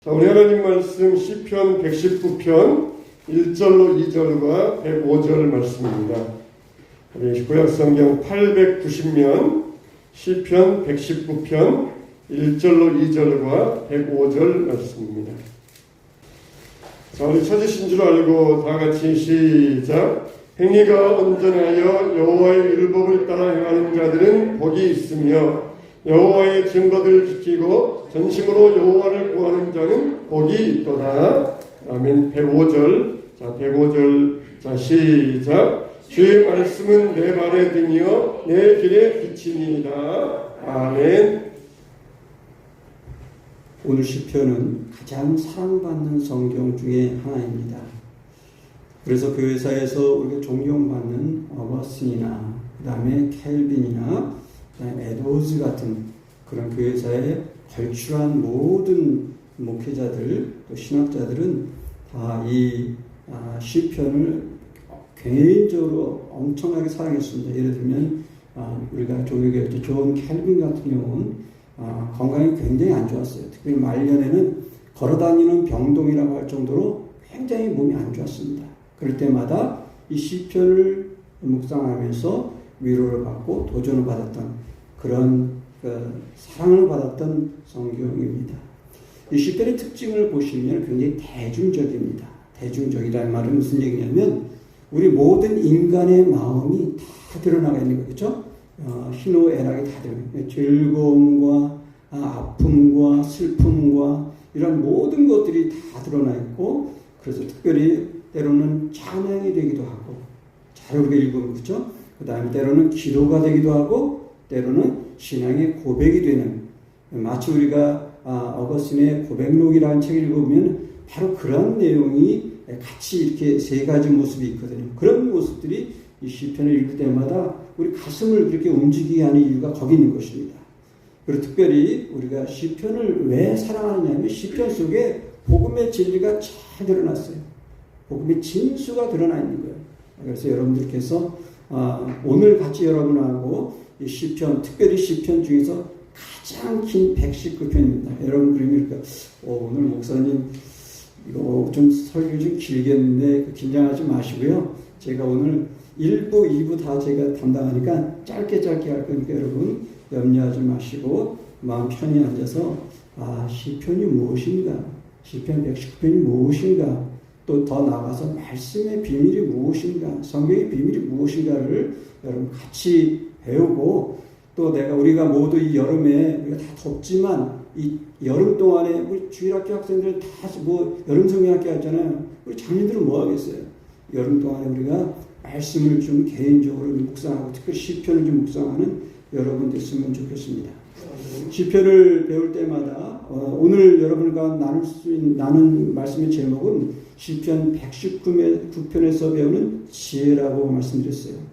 자, 우리 하나님 말씀 시편 119편 1절로 2절과 105절 말씀입니다. 우리 구약성경 890면 시편 119편 1절로 2절과 105절 말씀입니다. 자, 우리 찾으신 줄 알고 다 같이 시작. 행위가 온전하여 여호와의 율법을 따라 행하는 자들은 복이 있으며 여호와의 증거들을 지키고 전심으로 여호와를 구하는 자는 복이 있도다. 아멘. 105절. 자, 105절. 자, 시작. 주의 말씀은 내 발의 등이요 내 길의 빛이니이다. 아멘. 오늘 시편은 가장 사랑받는 성경 중에 하나입니다. 그래서 교회사에서 우리가 존경받는 어거스틴이나 그 다음에 켈빈이나 그 다음에 에드워즈 같은 그런 교회사에 걸출한 모든 목회자들 또 신학자들은 다 이 시편을 개인적으로 엄청나게 사랑했습니다. 예를 들면 우리가 조교교회 때 존 켈빈 같은 경우는 건강이 굉장히 안 좋았어요. 특히 말년에는 걸어다니는 병동이라고 할 정도로 굉장히 몸이 안 좋았습니다. 그럴 때마다 이 시편을 묵상하면서 위로를 받고 도전을 받았던 그런 사랑을 받았던 성경입니다. 이 시편의 특징을 보시면 굉장히 대중적입니다. 대중적이라는 말은 무슨 얘기냐면 우리 모든 인간의 마음이 다 드러나가 있는 거겠죠. 희노애락이 다 드러나요. 즐거움과 아픔과 슬픔과 이런 모든 것들이 다 드러나 있고, 그래서 특별히 때로는 찬양이 되기도 하고, 잘 우리가 읽으면 그렇죠. 그 다음에 때로는 기도가 되기도 하고, 때로는 신앙의 고백이 되는, 마치 우리가 어거스틴의 고백록이라는 책을 읽으면 바로 그런 내용이 같이 이렇게 세 가지 모습이 있거든요. 그런 모습들이 이 시편을 읽을 때마다 우리 가슴을 그렇게 움직이게 하는 이유가 거기 있는 것입니다. 그리고 특별히 우리가 시편을 왜 사랑하느냐면 시편 속에 복음의 진리가 잘 드러났어요. 복음의 진수가 드러나 있는 거예요. 그래서 여러분들께서 오늘 같이 여러분하고 이 시편, 특별히 시편 중에서 가장 긴 119편입니다. 여러분 그러니까 오늘 목사님 이거 좀 설교 좀 길겠는데 긴장하지 마시고요. 제가 오늘 1부, 2부 다 제가 담당하니까 짧게 할 거니까 여러분 염려하지 마시고 마음 편히 앉아서 시편이 무엇인가, 시편 119편이 무엇인가, 또 더 나아가서 말씀의 비밀이 무엇인가, 성경의 비밀이 무엇인가를 여러분 같이 배우고, 또 우리가 모두 이 여름에 우리가 다 덥지만 이 여름 동안에 우리 주일학교 학생들 다 여름 성경학교 하잖아요. 우리 장님들은 뭐 하겠어요? 여름 동안에 우리가 말씀을 좀 개인적으로 묵상하고 특히 시편을 좀 묵상하는 여러분 됐으면 좋겠습니다. 시편을 배울 때마다 오늘 여러분과 나눈 말씀의 제목은 시편 119편에서 배우는 지혜라고 말씀드렸어요.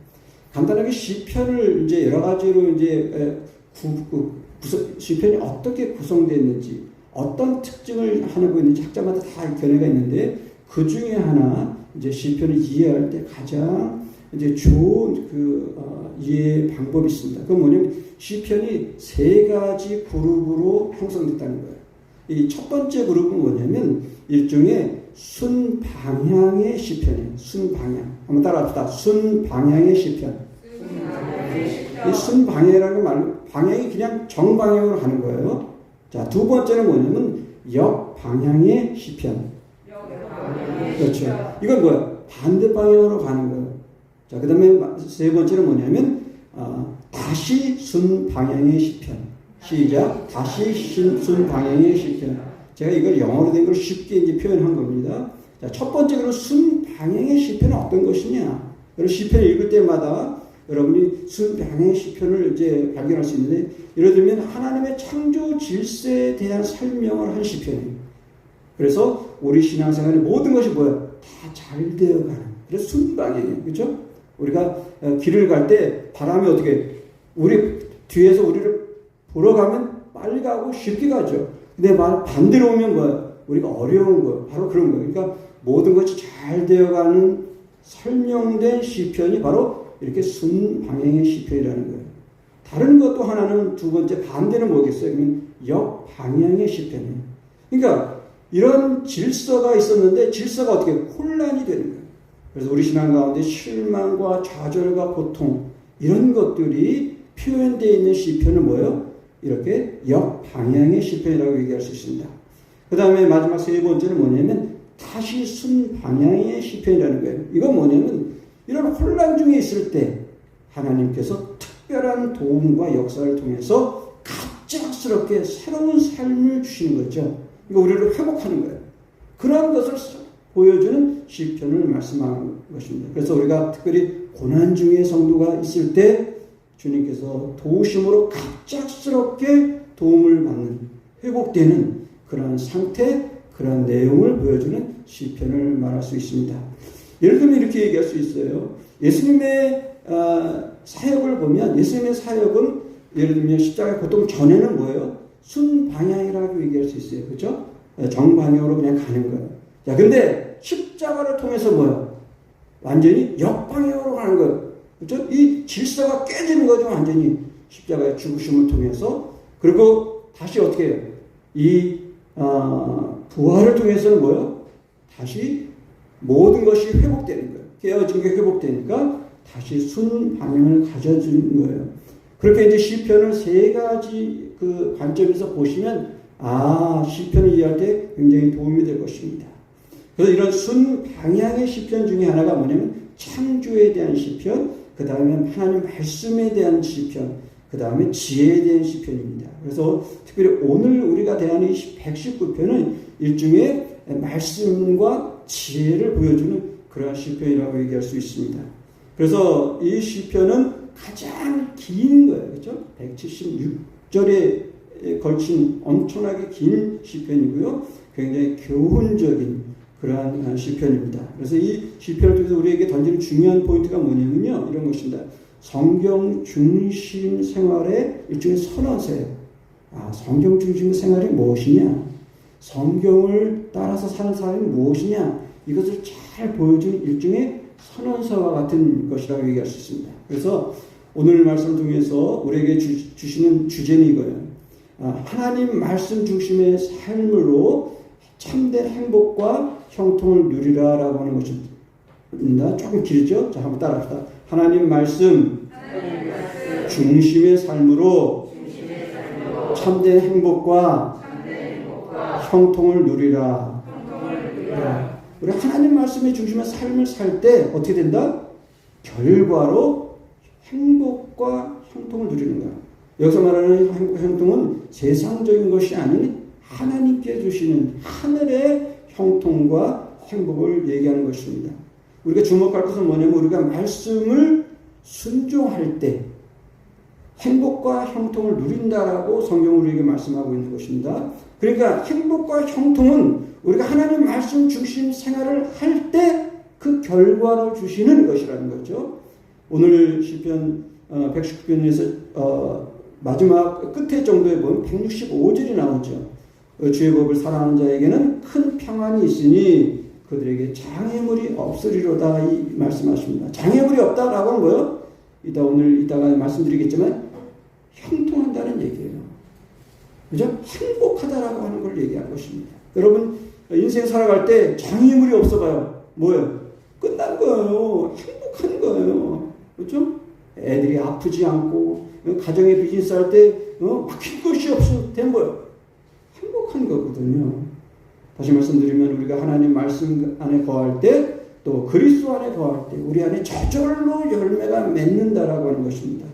간단하게 시편을 이제 여러 가지로 이제 시편이 어떻게 구성되어 있는지, 어떤 특징을 하고 있는지 학자마다 다 견해가 있는데 그 중에 하나 이제 시편을 이해할 때 가장 이제 좋은 이해 방법이 있습니다. 그건 뭐냐면 시편이 세 가지 그룹으로 형성됐다는 거예요. 이 첫 번째 그룹은 뭐냐면 일종의 순방향의 시편이에요. 순방향. 한번 따라합시다. 순방향의 시편. 이 순방향이라는 말, 방향이 그냥 정방향으로 가는 거예요. 자, 두 번째는 뭐냐면 역방향의 시편. 그렇죠. 이건 뭐야? 반대 방향으로 가는 거예요. 자, 그 다음에 세 번째는 뭐냐면 다시 순방향의 시편. 시작. 다시 순방향의 시편. 제가 이걸 영어로 된 걸 쉽게 이제 표현한 겁니다. 자, 첫 번째 그럼 순방향의 시편은 어떤 것이냐? 여러분 시편을 읽을 때마다 여러분이 순방향의 시편을 이제 발견할 수 있는데, 예를 들면 하나님의 창조 질서에 대한 설명을 한 시편이에요. 그래서 우리 신앙생활의 모든 것이 뭐야? 다 잘 되어가는. 그래서 순방향이에요. 그렇죠? 우리가 길을 갈 때 바람이 어떻게 우리 뒤에서 우리를 보러 가면 빨리 가고 쉽게 가죠. 근데 반대로 오면 뭐야? 우리가 어려운 거예요. 바로 그런 거예요. 그러니까 모든 것이 잘 되어가는 설명된 시편이 바로 이렇게 순방향의 시편이라는 거예요. 다른 것도 하나는 두 번째 반대는 뭐겠어요? 그러면 역방향의 시편이에요. 그러니까 이런 질서가 있었는데 질서가 어떻게 혼란이 되는 거예요. 그래서 우리 신앙 가운데 실망과 좌절과 고통 이런 것들이 표현되어 있는 시편은 뭐예요? 이렇게 역방향의 시편이라고 얘기할 수 있습니다. 그 다음에 마지막 세 번째는 뭐냐면 다시 순방향의 시편이라는 거예요. 이건 뭐냐면 이런 혼란 중에 있을 때 하나님께서 특별한 도움과 역사를 통해서 갑작스럽게 새로운 삶을 주시는 거죠. 이거 우리를 회복하는 거예요. 그런 것을 보여주는 시편을 말씀하는 것입니다. 그래서 우리가 특별히 고난 중에 성도가 있을 때 주님께서 도우심으로 갑작스럽게 도움을 받는 회복되는 그러한 상태, 그러한 내용을 보여주는 시편을 말할 수 있습니다. 예를 들면 이렇게 얘기할 수 있어요. 예수님의 사역을 보면 예수님의 사역은 예를 들면 십자가 고통 전에는 뭐예요? 순방향이라고 얘기할 수 있어요. 그렇죠? 정방향으로 그냥 가는 거예요. 자, 근데 십자가를 통해서 뭐예요? 완전히 역방향으로 가는 거예요. 그렇죠? 이 질서가 깨지는 거죠. 완전히 십자가의 죽으심을 통해서. 그리고 다시 어떻게 해요? 이 부활을 통해서는 뭐예요? 다시 모든 것이 회복되는 거예요. 깨어진 게 회복되니까 다시 순방향을 가져주는 거예요. 그렇게 이제 시편을 세 가지 그 관점에서 보시면 시편을 이해할 때 굉장히 도움이 될 것입니다. 그래서 이런 순방향의 시편 중에 하나가 뭐냐면 창조에 대한 시편, 그 다음에 하나님 말씀에 대한 시편, 그 다음에 지혜에 대한 시편입니다. 그래서 특별히 오늘 우리가 대하는 119편은 일종의 말씀과 지혜를 보여주는 그러한 시편이라고 얘기할 수 있습니다. 그래서 이 시편은 가장 긴 거예요. 그렇죠? 176절에 걸친 엄청나게 긴 시편이고요. 굉장히 교훈적인 그러한 시편입니다. 그래서 이 시편을 통해서 우리에게 던지는 중요한 포인트가 뭐냐면요. 이런 것입니다. 성경 중심 생활의 일종의 선언서예요. 성경 중심 생활이 무엇이냐? 성경을 따라서 사는 사람이 무엇이냐? 이것을 잘 보여주는 일종의 선언서와 같은 것이라고 얘기할 수 있습니다. 그래서 오늘 말씀을 통해서 우리에게 주시는 주제는 이거예요. 하나님 말씀 중심의 삶으로 참된 행복과 형통을 누리라라고 하는 것입니다. 조금 길죠? 자, 한번 따라합시다. 하나님 말씀 중심의 삶으로 참된 행복과 형통을 누리라. 우리 하나님 말씀의 중심의 삶을 살 때 어떻게 된다? 결과로 행복과 형통을 누리는 거야. 여기서 말하는 행복과 형통은 세상적인 것이 아닌 하나님께 주시는 하늘의 형통과 행복을 얘기하는 것입니다. 우리가 주목할 것은 뭐냐면 우리가 말씀을 순종할 때 행복과 형통을 누린다라고 성경은 우리에게 말씀하고 있는 것입니다. 그러니까 행복과 형통은 우리가 하나님 말씀 중심 생활을 할 때 그 결과를 주시는 것이라는 거죠. 오늘 시편 119편에서 마지막 끝에 정도에 보면 165절이 나오죠. 주의 법을 사랑하는 자에게는 큰 평안이 있으니 그들에게 장애물이 없으리로다 이 말씀하십니다. 장애물이 없다라고 하는 거예요. 이따가 말씀드리겠지만 형통한다는 얘기예요. 그죠? 행복하다라고 하는 걸 얘기하는 것입니다. 여러분 인생 살아갈 때 장애물이 없어봐요. 뭐예요? 끝난 거예요. 행복한 거예요. 그렇죠? 애들이 아프지 않고 가정에 비즈니스 할 때 막힐 것이 없어 된 거예요. 행복한 거거든요. 다시 말씀드리면 우리가 하나님 말씀 안에 거할 때 또 그리스도 안에 거할 때 우리 안에 저절로 열매가 맺는다라고 하는 것입니다.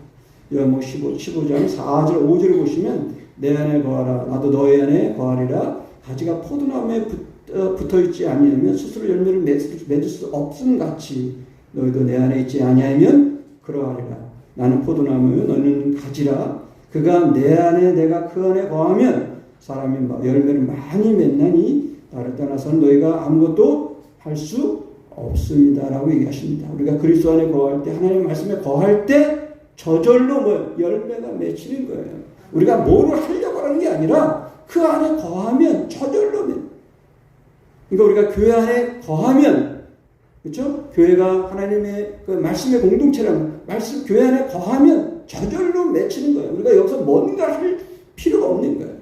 요한복음 15장 4절 5절을 보시면 내 안에 거하라 나도 너희 안에 거하리라 가지가 포도나무에 붙어있지 아니하면 스스로 열매를 맺을 수 없음 같이 너희도 내 안에 있지 아니하면 그러하리라. 나는 포도나무 너는 가지라. 그가 내 안에 내가 그 안에 거하면 사람이 열매를 많이 맺나니 나를 떠나서는 너희가 아무것도 할 수 없습니다 라고 얘기하십니다. 우리가 그리스도 안에 거할 때 하나님의 말씀에 거할 때 저절로 열매가 맺히는 거예요. 우리가 뭐를 하려고 하는 게 아니라 그 안에 거하면 저절로 그러니까 우리가 교회 안에 거하면 그렇죠? 교회가 하나님의 그 말씀의 공동체라는 교회 안에 거하면 저절로 맺히는 거예요. 우리가 여기서 뭔가 할 필요가 없는 거예요.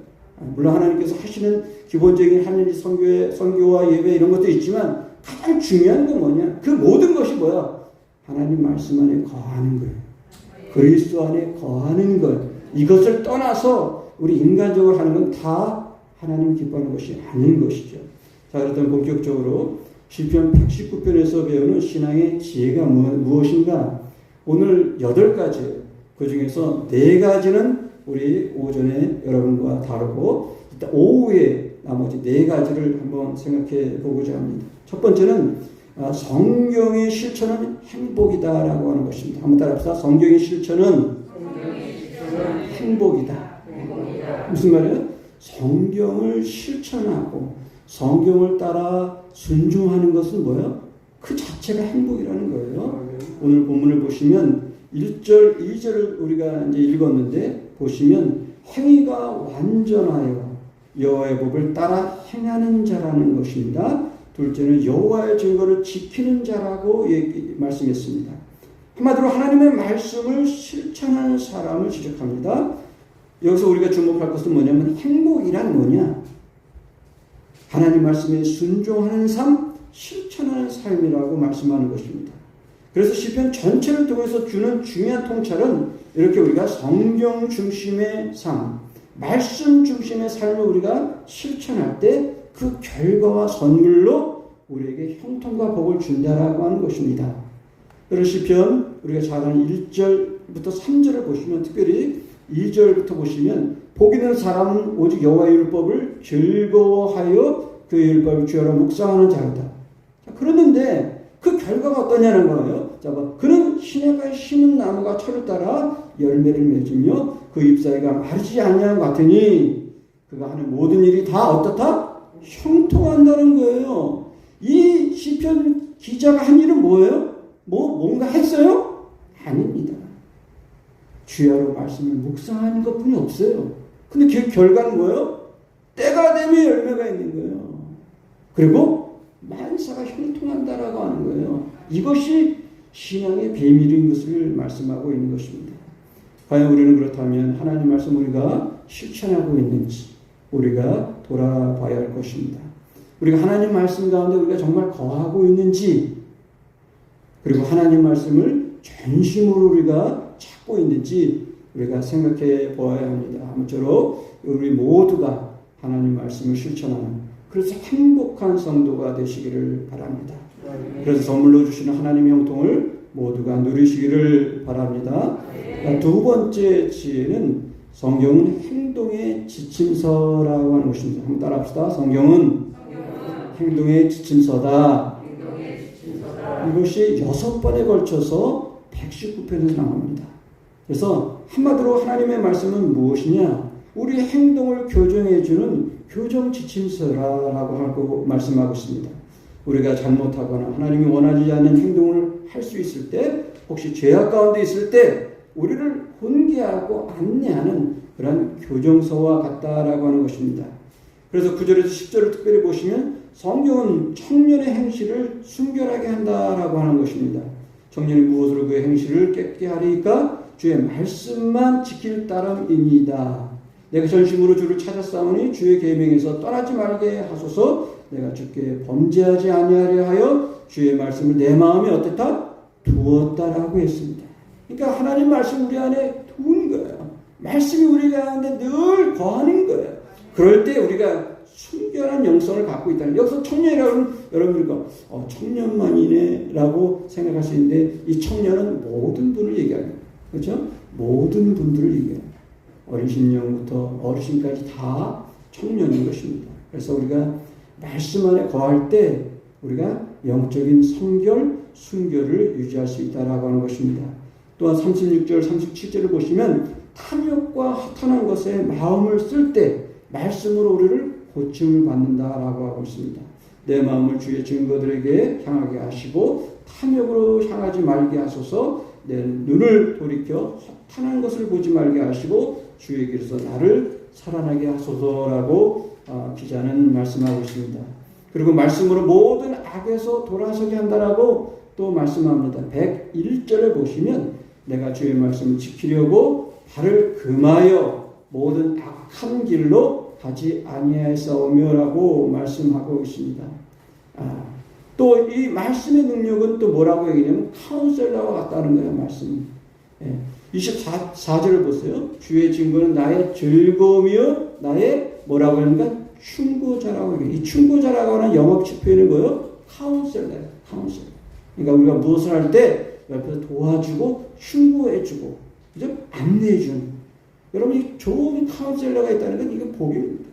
물론 하나님께서 하시는 기본적인 하느님 선교와 예배 이런 것도 있지만 가장 중요한 건 뭐냐? 그 모든 것이 뭐야? 하나님 말씀 안에 거하는 거예요. 그리스도 안에 거하는 것. 이것을 떠나서 우리 인간적으로 하는 건 다 하나님 기뻐하는 것이 아닌 것이죠. 자, 그렇다면 본격적으로 시편 119편에서 배우는 신앙의 지혜가 무엇인가? 오늘 8가지, 그 중에서 4가지는 우리 오전에 여러분과 다루고 일단 오후에 나머지 4가지를 한번 생각해 보고자 합니다. 첫 번째는 성경의 실천은 행복이다라고 하는 것입니다. 한번 따라합시다. 성경의 실천은 행복이다. 무슨 말이에요? 성경을 실천하고 성경을 따라 순종하는 것은 뭐예요? 그 자체가 행복이라는 거예요. 오늘 본문을 보시면 1절, 2절을 우리가 이제 읽었는데 보시면 행위가 완전하여 여호와의 법을 따라 행하는 자라는 것입니다. 둘째는 여호와의 증거를 지키는 자라고 말씀했습니다. 한마디로 하나님의 말씀을 실천하는 사람을 지적합니다. 여기서 우리가 주목할 것은 뭐냐면 행복이란 뭐냐? 하나님 말씀에 순종하는 삶, 실천하는 삶이라고 말씀하는 것입니다. 그래서 시편 전체를 통해서 주는 중요한 통찰은 이렇게 우리가 성경 중심의 삶, 말씀 중심의 삶을 우리가 실천할 때 그 결과와 선물로 우리에게 형통과 복을 준다라고 하는 것입니다. 그런 시편 우리가 잘 아는 1절부터 3절을 보시면 특별히 2절부터 보시면 복 있는 사람은 오직 여호와의 율법을 즐거워하여 그 율법을 주여라 묵상하는 자로다. 자, 그러는데 그 결과가 어떠냐는 거예요. 자, 그는 시냇가에 심은 나무가 철을 따라 열매를 맺으며 그 잎사귀가 마르지 아니하는 것 같으니 그가 하는 모든 일이 다 어떻다? 형통한다는 거예요. 이 시편 기자가 한 일은 뭐예요? 뭔가 했어요? 아닙니다. 주야로 말씀을 묵상하는 것뿐이 없어요. 근데 그 결과는 뭐예요? 때가 되면 열매가 있는 거예요. 그리고 만사가 형통한다라고 하는 거예요. 이것이 신앙의 비밀인 것을 말씀하고 있는 것입니다. 과연 우리는 그렇다면 하나님 말씀 우리가 실천하고 있는지 우리가 돌아봐야 할 것입니다. 우리가 하나님 말씀 가운데 우리가 정말 거하고 있는지 그리고 하나님 말씀을 전심으로 우리가 찾고 있는지 우리가 생각해 보아야 합니다. 아무쪼록 우리 모두가 하나님 말씀을 실천하는 그래서 행복한 성도가 되시기를 바랍니다. 그래서 선물로 주시는 하나님의 형통을 모두가 누리시기를 바랍니다. 두 번째 지혜는 성경은 행동의 지침서라고 하는 것입니다. 한번 따라합시다. 성경은 행동의 지침서다. 이것이 6번에 걸쳐서 119편에서 나옵니다. 그래서 한마디로 하나님의 말씀은 무엇이냐? 우리의 행동을 교정해주는 교정 지침서라고 하고 말씀하고 있습니다. 우리가 잘못하거나 하나님이 원하지 않는 행동을 할 수 있을 때 혹시 죄악 가운데 있을 때 우리를 훈계하고 안내하는 그런 교정서와 같다라고 하는 것입니다. 그래서 9절에서 10절을 특별히 보시면 성경은 청년의 행실을 순결하게 한다라고 하는 것입니다. 청년이 무엇으로 그 행실을 깨끗게 하리까? 주의 말씀만 지킬 따름이니이다. 내가 전심으로 주를 찾았사오니 주의 계명에서 떠나지 말게 하소서. 내가 주께 범죄하지 아니하려 하여 주의 말씀을 내 마음에 어땠다? 두었다라고 했습니다. 그러니까 하나님 말씀 우리 안에 두은 거예요. 말씀이 우리 가운데 늘 거하는 거예요. 그럴 때 우리가 순결한 영성을 갖고 있다는. 여기서 청년이라고 하면 여러분들과 청년만이네라고 생각할 수 있는데 이 청년은 모든 분을 얘기하는 거예요. 그렇죠? 모든 분들을 얘기해요. 어린 신령부터 어르신까지 다 청년인 것입니다. 그래서 우리가 말씀 안에 거할 때 우리가 영적인 성결, 순결을 유지할 수 있다라고 하는 것입니다. 또한 36절, 37절을 보시면 탐욕과 허탄한 것에 마음을 쓸 때 말씀으로 우리를 고침을 받는다라고 하고 있습니다. 내 마음을 주의 증거들에게 향하게 하시고 탐욕으로 향하지 말게 하소서. 내 눈을 돌이켜 허탄한 것을 보지 말게 하시고 주의 길에서 나를 살아나게 하소서라고 기자는 말씀하고 있습니다. 그리고 말씀으로 모든 악에서 돌아서게 한다라고 또 말씀합니다. 101절에 보시면 내가 주의 말씀을 지키려고 발을 금하여 모든 악한 길로 하지 아니하였사오며라고 말씀하고 있습니다. 또 이 말씀의 능력은 또 뭐라고 얘기냐면 카운셀러와 같다는 거예요. 말씀이. 24절을 보세요. 주의 증거는 나의 즐거움이요 나의 뭐라고 하는가? 충고자라고 해요. 이 충고자라고 하는 영어식 표현은 뭐예요? 카운셀러예요. 카운셀러. 그러니까 우리가 무엇을 할 때 옆에서 도와주고 충고해주고 그죠? 안내해주는. 여러분 좋은 카운셀러가 있다는 건 이건 복입니다.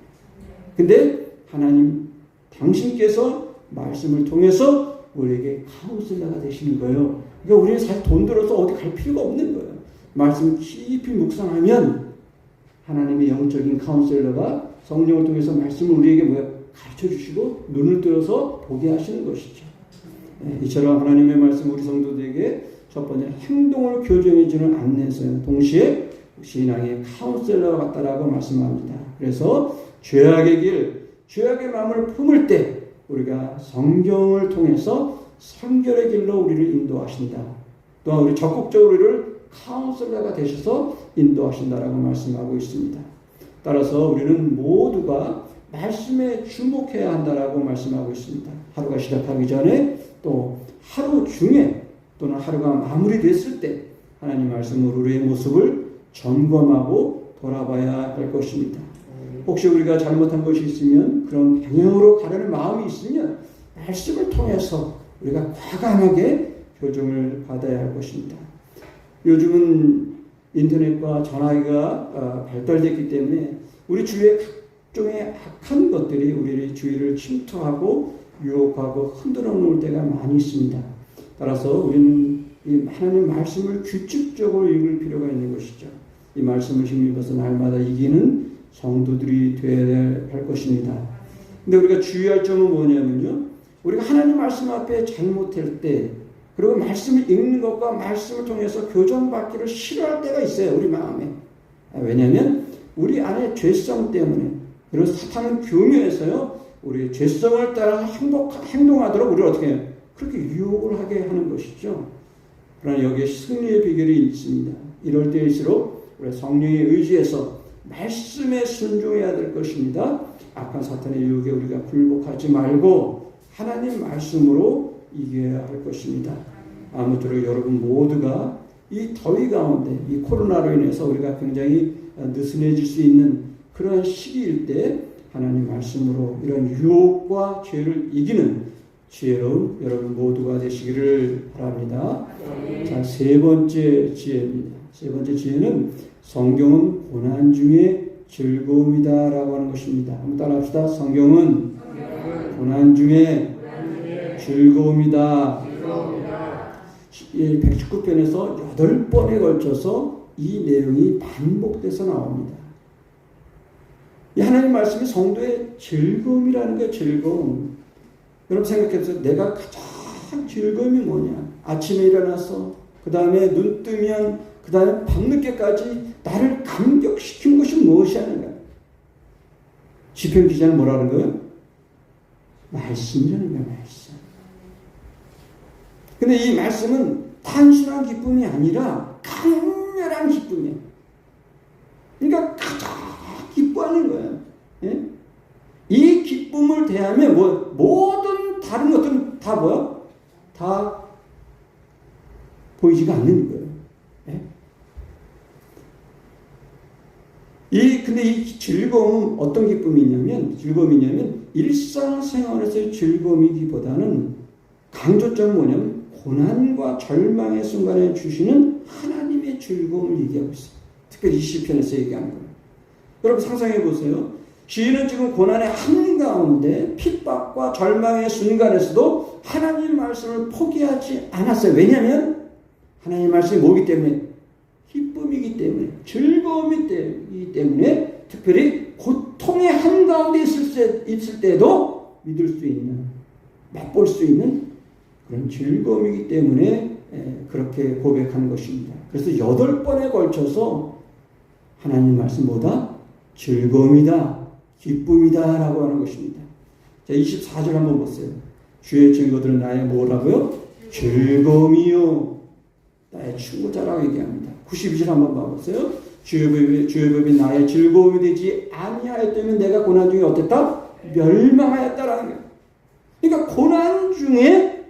근데 하나님 당신께서 말씀을 통해서 우리에게 카운셀러가 되시는 거예요. 그러니까 우리는 사실 돈 들어서 어디 갈 필요가 없는 거예요. 말씀 깊이 묵상하면 하나님의 영적인 카운셀러가 성령을 통해서 말씀을 우리에게 가르쳐 주시고 눈을 들어서 보게 하시는 것이죠. 이처럼 하나님의 말씀 우리 성도들에게 첫 번째 행동을 교정해 주는 안내서요. 동시에 신앙의 카운셀러가 같다라고 말씀합니다. 그래서 죄악의 길, 죄악의 마음을 품을 때 우리가 성경을 통해서 성결의 길로 우리를 인도하신다. 또한 우리 적극적으로 우리를 카운셀러가 되셔서 인도하신다라고 말씀하고 있습니다. 따라서 우리는 모두가 말씀에 주목해야 한다라고 말씀하고 있습니다. 하루가 시작하기 전에 또 하루 중에 또는 하루가 마무리됐을 때 하나님 말씀으로 우리의 모습을 점검하고 돌아봐야 할 것입니다. 혹시 우리가 잘못한 것이 있으면 그런 방향으로 가려는 마음이 있으면 말씀을 통해서 우리가 과감하게 교정을 받아야 할 것입니다. 요즘은 인터넷과 전화기가 발달됐기 때문에 우리 주위에 각종의 악한 것들이 우리의 주위를 침투하고 유혹하고 흔들어 놓을 때가 많이 있습니다. 따라서 우리는 이 하나님의 말씀을 규칙적으로 읽을 필요가 있는 것이죠. 이 말씀을 힘입어서 날마다 이기는 성도들이 되어야 할 것입니다. 근데 우리가 주의할 점은 뭐냐면요. 우리가 하나님 말씀 앞에 잘못할 때 그리고 말씀을 읽는 것과 말씀을 통해서 교정받기를 싫어할 때가 있어요. 우리 마음에. 왜냐하면 우리 안에 죄성 때문에 그리고 사탄은 교묘해서요. 우리의 죄성을 따라 행동하도록 우리를 어떻게 해요? 그렇게 유혹을 하게 하는 것이죠. 그러나 여기에 승리의 비결이 있습니다. 이럴 때일수록 우리 성령에 의지해서 말씀에 순종해야 될 것입니다. 악한 사탄의 유혹에 우리가 굴복하지 말고 하나님 말씀으로 이겨야 할 것입니다. 아무쪼록 여러분 모두가 이 더위 가운데 이 코로나로 인해서 우리가 굉장히 느슨해질 수 있는 그런 시기일 때 하나님 말씀으로 이런 유혹과 죄를 이기는 지혜로운 여러분 모두가 되시기를 바랍니다. 자, 세 번째 지혜입니다. 세 번째 지혜는 성경은 고난 중에 즐거움이다라고 하는 것입니다. 한번 따라합시다. 성경은 고난 중에 즐거움이다. 119편에서 8번에 걸쳐서 이 내용이 반복돼서 나옵니다. 이 하나님 말씀이 성도의 즐거움이라는 거예요. 즐거움. 여러분 생각해보세요. 내가 가장 즐거움이 뭐냐? 아침에 일어나서 그 다음에 눈 뜨면 그 다음에 밤늦게까지 나를 감격시킨 것이 무엇이 하는가? 시편 기자는 뭐라는 거예요? 말씀이라는 거예요. 말씀. 근데 이 말씀은 단순한 기쁨이 아니라 강렬한 기쁨이에요. 그러니까 가장 기뻐하는 거예요. 예? 이 기쁨을 대하면 모든 다른 것들은 다 뭐야? 다 보이지가 않는 거예요. 예? 근데 이 즐거움은 어떤 즐거움이냐면 일상생활에서의 즐거움이기보다는 강조점은 뭐냐면 고난과 절망의 순간에 주시는 하나님의 즐거움을 얘기하고 있어요. 특별히 이 시편에서 얘기하는 거예요. 여러분 상상해 보세요. 시인은 지금 고난의 한가운데 핍박과 절망의 순간에서도 하나님 말씀을 포기하지 않았어요. 왜냐하면 하나님 말씀이 뭐기 때문에? 기쁨이기 때문에, 즐거움이기 때문에 특별히 고통의 한가운데 있을 때도 믿을 수 있는, 맛볼 수 있는 그런 즐거움이기 때문에 그렇게 고백한 것입니다. 그래서 8번에 걸쳐서 하나님 말씀보다 즐거움이다, 기쁨이다 라고 하는 것입니다. 자, 24절 한번 보세요. 주의 증거들은 나의 뭐라고요? 즐거움이요, 나의 충고자라고 얘기합니다. 92절 한번 봐보세요. 주의 법이 나의 즐거움이 되지 아니하였다면 내가 고난 중에 어땠다? 멸망하였다라는 거예요. 그러니까 고난 중에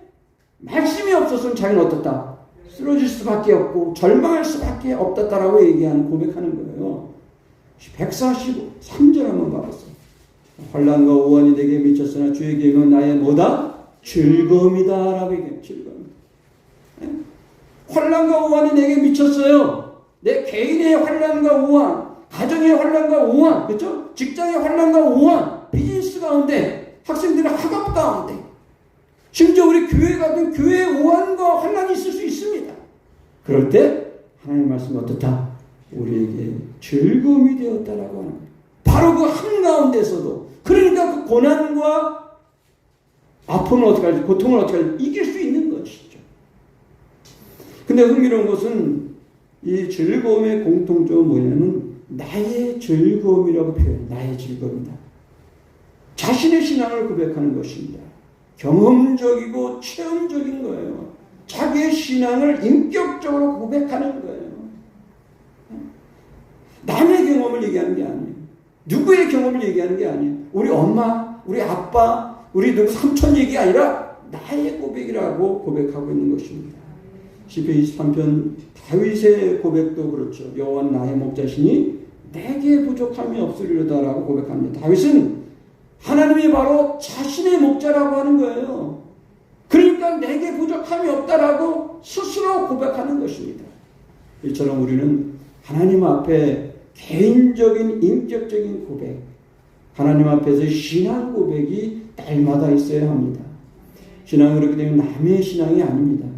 말씀이 없었으면 자기는 어떻다? 쓰러질 수밖에 없고 절망할 수밖에 없다라고 얘기하는 고백하는 거예요. 143절 한번 봐보세요. 환난과 오한이 내게 미쳤으나 주의 계명은 나의 뭐다? 즐거움이다 라고 얘기해요. 즐거움. 환난과 오한이 내게 미쳤어요. 내 개인의 환난과 오한, 가정의 환난과 오한, 그렇죠? 직장의 환난과 오한, 비즈니스 가운데, 학생들의 학업 가운데, 심지어 우리 교회 같은 교회의 오한과 환난이 있을 수 있습니다. 그럴 때 하나님 말씀이 어떻다? 우리에게 즐거움이 되었다라고 하는 거예요. 바로 그 한가운데서도, 그러니까 그 고난과 아픔을 어떻게 할지, 고통을 어떻게 할지 이길 수 있는 것이죠. 근데 흥미로운 것은 이 즐거움의 공통점은 뭐냐면 나의 즐거움이라고 표현해요. 나의 즐거움이다. 자신의 신앙을 고백하는 것입니다. 경험적이고 체험적인 거예요. 자기의 신앙을 인격적으로 고백하는 거예요. 남의 경험을 얘기하는 게 아니에요. 누구의 경험을 얘기하는 게 아니에요. 우리 엄마, 우리 아빠, 우리 누구 삼촌 얘기 아니라 나의 고백이라고 고백하고 있는 것입니다. 시편 23편 다윗의 고백도 그렇죠. 여호와는 나의 목자시니 내게 부족함이 없으리로다라고 고백합니다. 다윗은 하나님이 바로 자신의 목자라고 하는 거예요. 그러니까 내게 부족함이 없다라고 스스로 고백하는 것입니다. 이처럼 우리는 하나님 앞에 개인적인 인격적인 고백, 하나님 앞에서 신앙 고백이 날마다 있어야 합니다. 신앙은 그렇게 되면 남의 신앙이 아닙니다.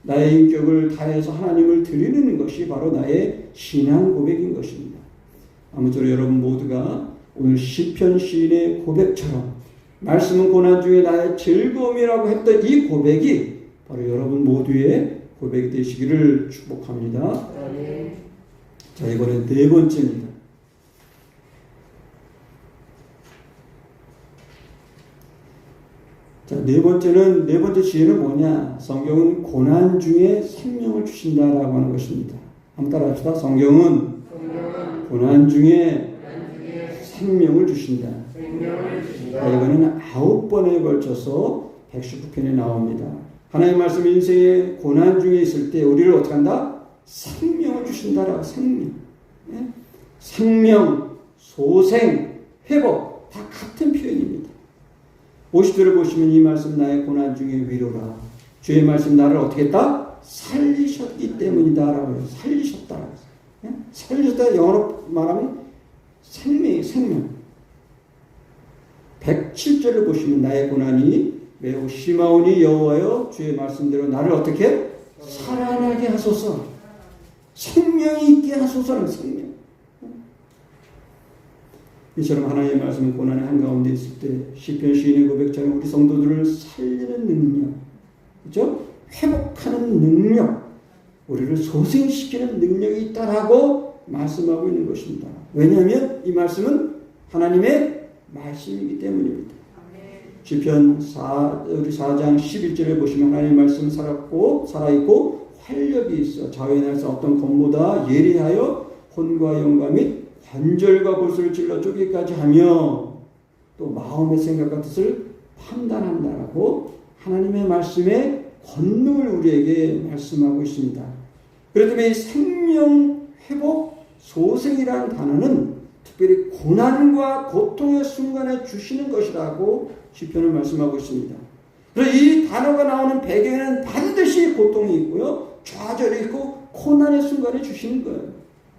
나의 인격을 다해서 하나님을 드리는 것이 바로 나의 신앙 고백인 것입니다. 아무쪼록 여러분 모두가 오늘 시편 시인의 고백처럼 말씀은 고난 중에 나의 즐거움이라고 했던 이 고백이 바로 여러분 모두의 고백이 되시기를 축복합니다. 자, 이번엔 네 번째입니다. 자, 네 번째 지혜는 뭐냐? 성경은 고난 중에 생명을 주신다라고 하는 것입니다. 한번 따라합시다. 성경은 고난 중에 생명을 주신다. 자, 이거는 9번에 걸쳐서 119편에 나옵니다. 하나님의 말씀 인생의 고난 중에 있을 때 우리를 어떻게 한다? 생명을 주신다라고. 생명. 네? 생명, 소생, 회복 다 같은 표현입니다. 50절을 보시면 이 말씀 나의 고난 중에 위로라. 주의 말씀 나를 어떻게 했다? 살리셨기 때문이다라고 해요. 살리셨다라고 해요. 네? 살리셨다 영어로 말하면 생명이 생명. 107절을 보시면 나의 고난이 매우 심하오니 여호와여 주의 말씀대로 나를 어떻게? 살아나게 하소서. 생명이 있게 하소서는 생명. 이처럼 하나님의 말씀은 고난의 한가운데 있을 때 시편 시인의 고백처럼 우리 성도들을 살리는 능력, 그렇죠? 회복하는 능력, 우리를 소생시키는 능력이 있다라고 말씀하고 있는 것입니다. 왜냐하면 이 말씀은 하나님의 말씀이기 때문입니다. 시편 4장 11절에 보시면 하나님의 말씀은 살아있고 활력이 있어 좌우에 날서 어떤 검보다 예리하여 혼과 영과 및 관절과 골수를 찔러 쪼개기까지 하며 또 마음의 생각과 뜻을 판단한다라고 하나님의 말씀의 권능을 우리에게 말씀하고 있습니다. 그렇기 때문에 생명, 회복, 소생이라는 단어는 특별히 고난과 고통의 순간에 주시는 것이라고 시편을 말씀하고 있습니다. 그래서 이 단어가 나오는 배경에는 반드시 고통이 있고요, 좌절이 있고 고난의 순간에 주시는 거예요.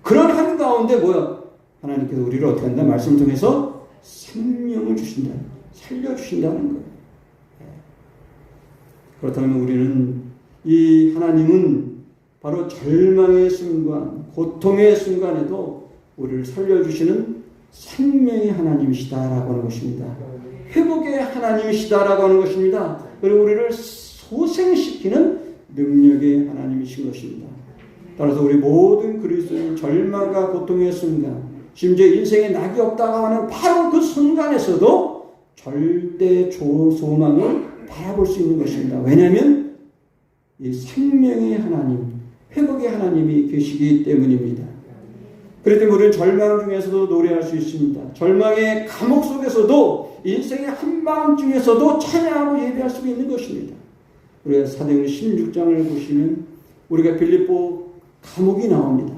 그런 한가운데 뭐야? 하나님께서 우리를 어떻게 한다? 말씀을 통해서 생명을 주신다. 살려주신다는 거예요. 그렇다면 우리는 이 하나님은 바로 절망의 순간, 고통의 순간에도 우리를 살려주시는 생명의 하나님이시다라고 하는 것입니다. 회복의 하나님이시다라고 하는 것입니다. 그리고 우리를 소생시키는 능력의 하나님이신 것입니다. 따라서 우리 모든 그리스도인 절망과 고통의 순간, 심지어 인생에 낙이 없다고 하는 바로 그 순간에서도 절대 소망을 바라볼 수 있는 것입니다. 왜냐하면 이 생명의 하나님, 회복의 하나님이 계시기 때문입니다. 그렇기 때문에 우리는 절망 중에서도 노래할 수 있습니다. 절망의 감옥 속에서도 인생의 한밤중에서도 찬양하고 예배할 수 있는 것입니다. 우리가 사도행전 16장을 보시면 우리가 빌립보 감옥이 나옵니다.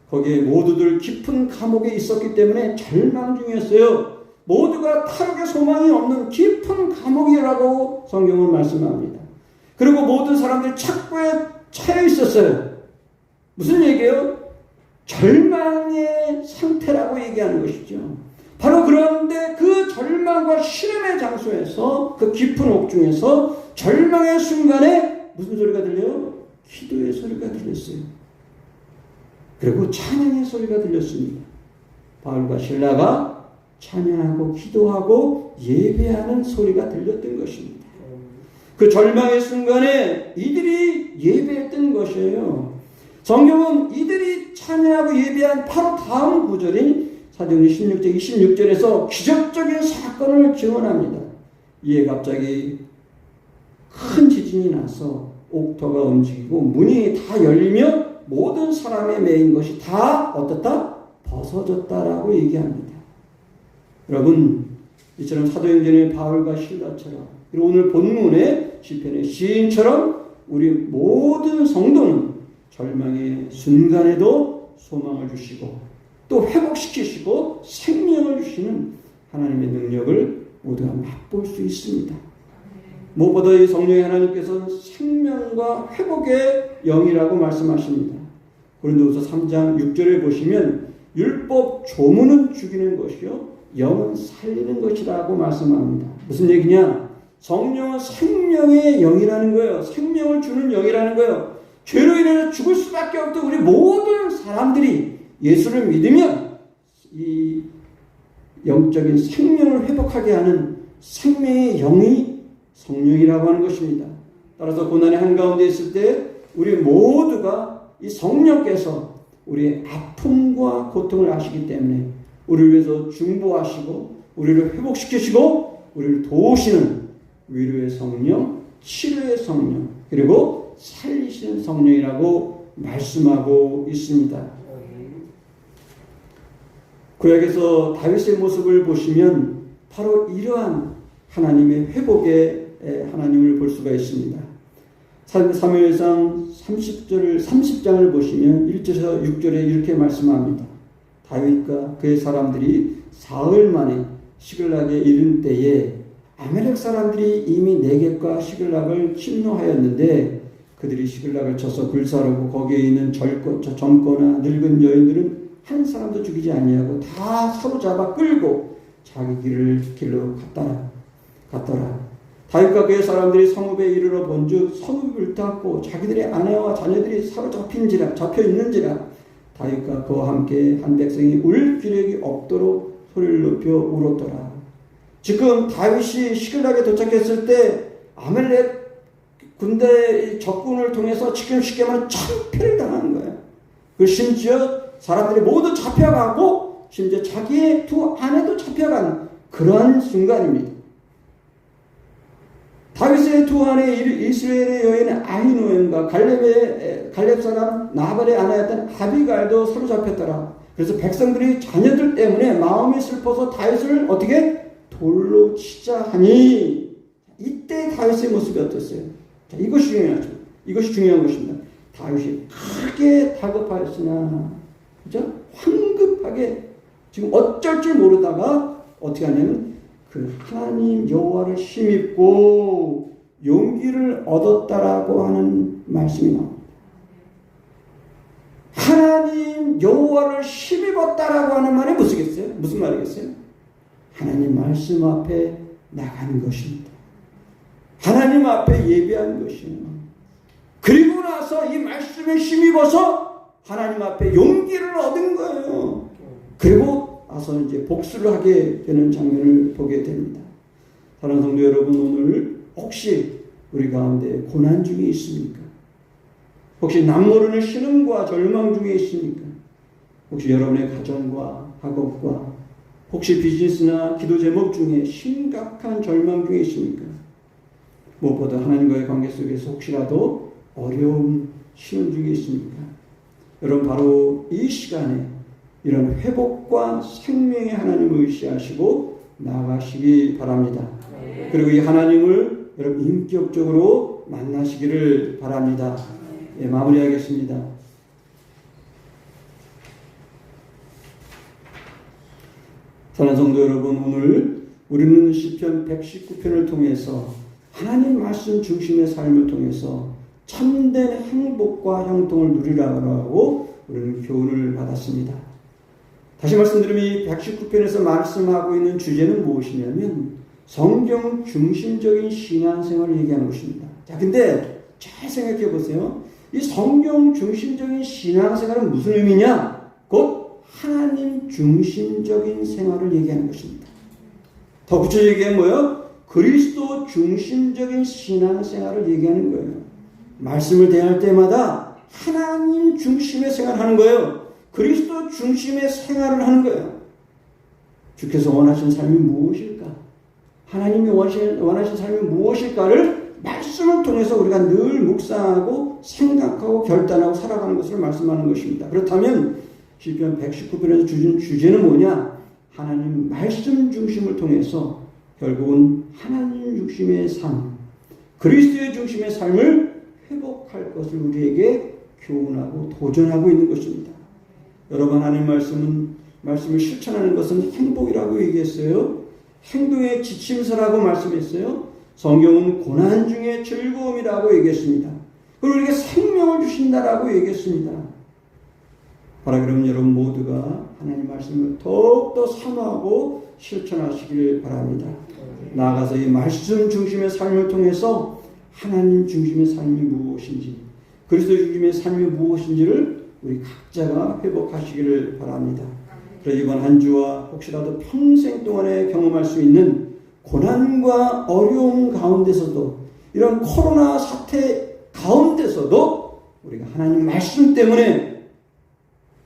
거기에 모두들 깊은 감옥에 있었기 때문에 절망 중이었어요. 모두가 탈옥의 소망이 없는 깊은 감옥이라고 성경은 말씀합니다. 그리고 모든 사람들이 착고에 차여 있었어요. 무슨 얘기예요? 절망의 상태라고 얘기하는 것이죠. 바로 그런데 그 절망과 시름의 장소에서 그 깊은 옥중에서 절망의 순간에 무슨 소리가 들려요? 기도의 소리가 들렸어요. 그리고 찬양의 소리가 들렸습니다. 바울과 실라가 찬양하고 기도하고 예배하는 소리가 들렸던 것입니다. 그 절망의 순간에 이들이 예배했던 것이에요. 성경은 이들이 찬양하고 예배한 바로 다음 구절인 사도행전 16장 26절에서 기적적인 사건을 증언합니다. 이에 갑자기 큰 지진이 나서 옥토가 움직이고 문이 다 열리며 모든 사람의 매인 것이 다 어떻다? 벗어졌다라고 얘기합니다. 여러분, 이처럼 사도행전의 바울과 실라처럼 그리고 오늘 본문의 시편의 시인처럼 우리 모든 성도는 절망의 순간에도 소망을 주시고 또 회복시키시고 생명을 주시는 하나님의 능력을 모두가 맛볼 수 있습니다. 무엇보다 이 성령의 하나님께서 생명과 회복의 영이라고 말씀하십니다. 고린도후서 3장 6절에 보시면 율법 조문은 죽이는 것이요 영은 살리는 것이라고 말씀합니다. 무슨 얘기냐? 성령은 생명의 영이라는 거예요. 생명을 주는 영이라는 거예요. 죄로 인해서 죽을 수밖에 없던 우리 모든 사람들이 예수를 믿으면 이 영적인 생명을 회복하게 하는 생명의 영이 성령이라고 하는 것입니다. 따라서 고난의 한가운데 있을 때 우리 모두가 이 성령께서 우리의 아픔과 고통을 아시기 때문에 우리를 위해서 중보하시고 우리를 회복시키시고 우리를 도우시는 위로의 성령, 치료의 성령, 그리고 살리시는 성령이라고 말씀하고 있습니다. 구약에서 다윗의 모습을 보시면 바로 이러한 하나님의 회복의 하나님을 볼 수가 있습니다. 사무엘상 30장을 보시면 1절에서 6절에 이렇게 말씀합니다. 다윗과 그의 사람들이 사흘 만에 시글락에 이른 때에 아멜렉 사람들이 이미 네겝과 시글락을 침노하였는데 그들이 시글락을 쳐서 불사르고 거기에 있는 젊거나 늙은 여인들은 한 사람도 죽이지 아니하고 다 사로잡아 끌고 자기 길로 갔더라. 다윗과 그의 사람들이 성읍에 이르러 본즉 성읍이 불탔고 자기들의 아내와 자녀들이 잡혀있는지라 다윗과 그와 함께 한 백성이 울 기력이 없도록 소리를 높여 울었더라. 지금 다윗이 시글락에 도착했을 때 아멜렉 군대 적군을 통해서 지금 쉽게 말하면 참패를 당하는 거예요. 그 심지어 사람들이 모두 잡혀가고 심지어 자기의 두 아내도 잡혀간 그러한 순간입니다. 다윗의 두 아내 이스라엘의 여인 아히노엠과 갈렙 사람 나발의 아내였던 아비갈도 사로잡혔더라. 그래서 백성들이 자녀들 때문에 마음이 슬퍼서 다윗을 어떻게 돌로 치자 하니 이때 다윗의 모습이 어땠어요? 자, 이것이 중요하죠. 이것이 중요한 것입니다. 다윗이 크게 다급하였으나 그죠? 황급하게 지금 어쩔 줄 모르다가 어떻게 하냐면 그 하나님 여호와를 힘입고 용기를 얻었다라고 하는 말씀이 나옵니다. 하나님 여호와를 힘입었다라고 하는 말이 무슨 말이겠어요? 하나님 말씀 앞에 나가는 것입니다. 하나님 앞에 예배하는 것입니다. 그리고 나서 이 말씀에 힘입어서 하나님 앞에 용기를 얻은 거예요. 그리고 나서 이제 복수를 하게 되는 장면을 보게 됩니다. 사랑하는 성도 여러분, 오늘 혹시 우리 가운데 고난 중에 있습니까? 혹시 남모르는 신음과 절망 중에 있습니까? 혹시 여러분의 가정과 학업과 혹시 비즈니스나 기도 제목 중에 심각한 절망 중에 있습니까? 무엇보다 하나님과의 관계 속에서 혹시라도 어려움, 시험 중에 있습니까? 여러분 바로 이 시간에 이런 회복과 생명의 하나님을 의시하시고 나아가시기 바랍니다. 그리고 이 하나님을 여러분 인격적으로 만나시기를 바랍니다. 예, 마무리하겠습니다. 사랑하는 성도 여러분, 오늘 우리는 시편 119편을 통해서 하나님 말씀 중심의 삶을 통해서 참된 행복과 형통을 누리라고 우리는 교훈을 받았습니다. 다시 말씀드리면 이 119편에서 말씀하고 있는 주제는 무엇이냐면 성경 중심적인 신앙생활을 얘기하는 것입니다. 자, 근데 잘 생각해 보세요. 이 성경 중심적인 신앙생활은 무슨 의미냐? 곧 하나님 중심적인 생활을 얘기하는 것입니다. 더 구체적으로 얘기하면 뭐예요? 그리스도 중심적인 신앙생활을 얘기하는 거예요. 말씀을 대할 때마다 하나님 중심의 생활을 하는 거예요. 그리스도 중심의 생활을 하는 거예요. 주께서 원하시는 삶이 무엇일까? 하나님이 원하시는 삶이 무엇일까를 말씀을 통해서 우리가 늘 묵상하고 생각하고 결단하고 살아가는 것을 말씀하는 것입니다. 그렇다면 시편 119편에서 주신 주제는 뭐냐? 하나님 말씀 중심을 통해서 결국은 하나님 중심의 삶, 그리스도의 중심의 삶을 회복할 것을 우리에게 교훈하고 도전하고 있는 것입니다. 여러분, 하나님 말씀을 실천하는 것은 행복이라고 얘기했어요. 행동의 지침서라고 말씀했어요. 성경은 고난 중에 즐거움이라고 얘기했습니다. 그리고 우리에게 생명을 주신다라고 얘기했습니다. 바라 그러면 여러분 모두가 하나님 말씀을 더욱더 사모하고 실천하시길 바랍니다. 나아가서 이 말씀 중심의 삶을 통해서 하나님 중심의 삶이 무엇인지, 그리스도 중심의 삶이 무엇인지를 우리 각자가 회복하시기를 바랍니다. 그래서 이번 한 주와 혹시라도 평생 동안에 경험할 수 있는 고난과 어려움 가운데서도, 이런 코로나 사태 가운데서도 우리가 하나님 말씀 때문에,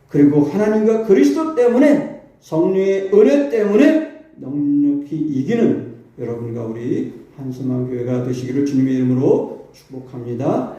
그리고 하나님과 그리스도 때문에, 성령의 은혜 때문에 넉넉히 이기는 여러분과 우리 한섬한 교회가 되시기를 주님의 이름으로 축복합니다.